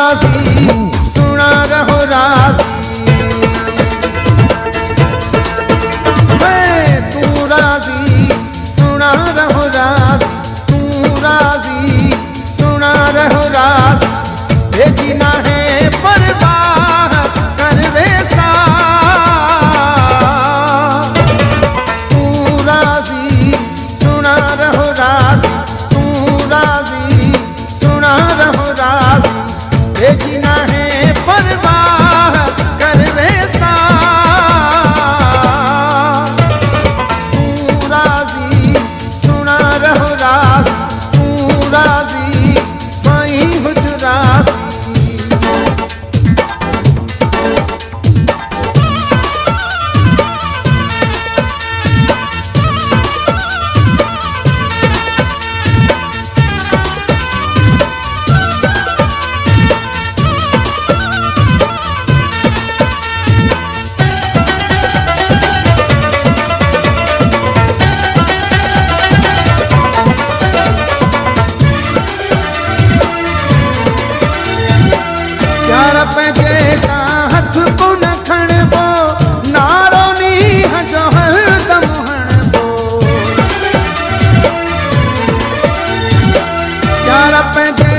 राजी सुना रहो राजी, तू राजी सुना रहो राजी, तू राजी सुना रहो राजी, भेजी ना है परवाह कर वैसा, तू राजी सुना रहो राजी, तू राजी सुना रहो राजी, भेजी ना है परवाह कर वैसा, तू राजी सुना रहो राजी, तू राजी साईं हुजराती। प्यार पंहिंजे हथ को न खणबो, नारो नींह जो हरदम हणबो, प्यार पंहिंजे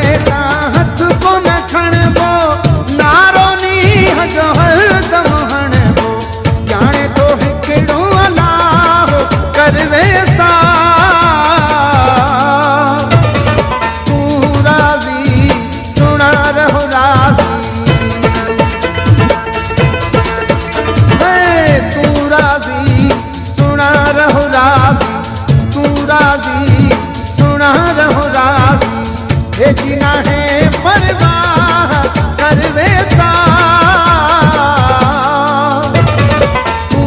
हथ को न खणबो, नारो नींह जो हरदम हणबो, ॼाणे तो हिकिड़ो अलाह कर वैसा, तू राजी सुना रहो राजी, सुना रहो राजी, तू राजी सुना रहो राजी, भेजी ना है परवाह कर वैसा, तू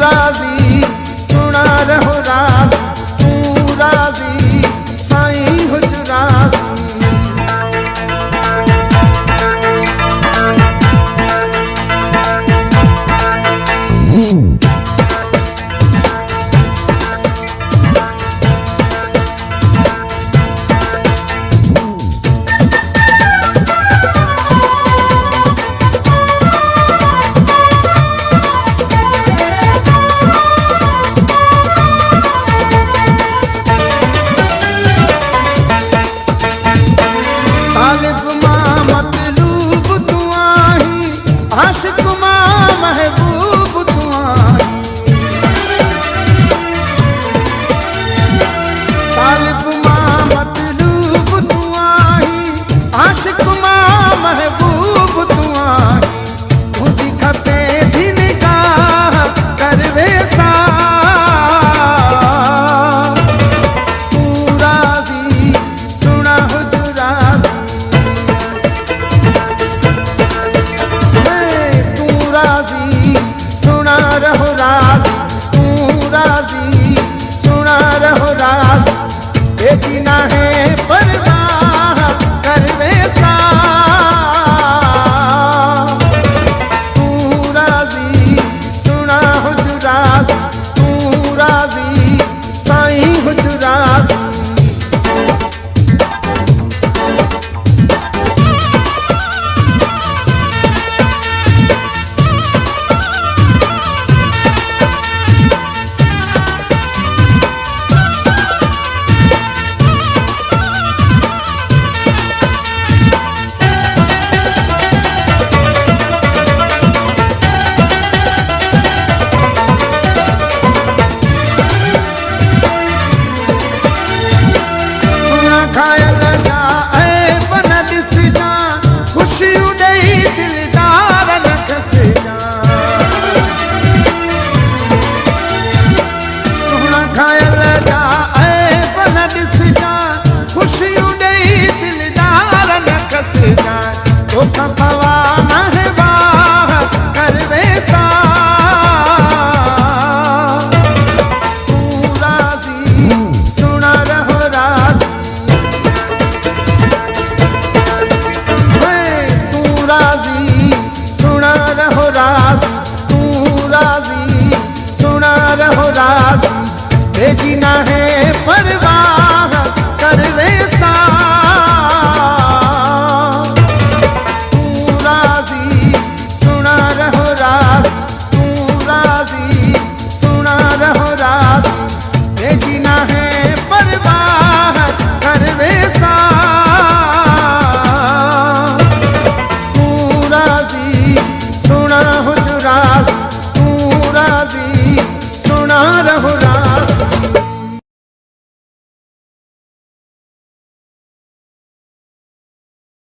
राजी सुना रहो राजी, तू राजी साईं हुजराती। तालिब मां मतलूब तू आहीं, आशिक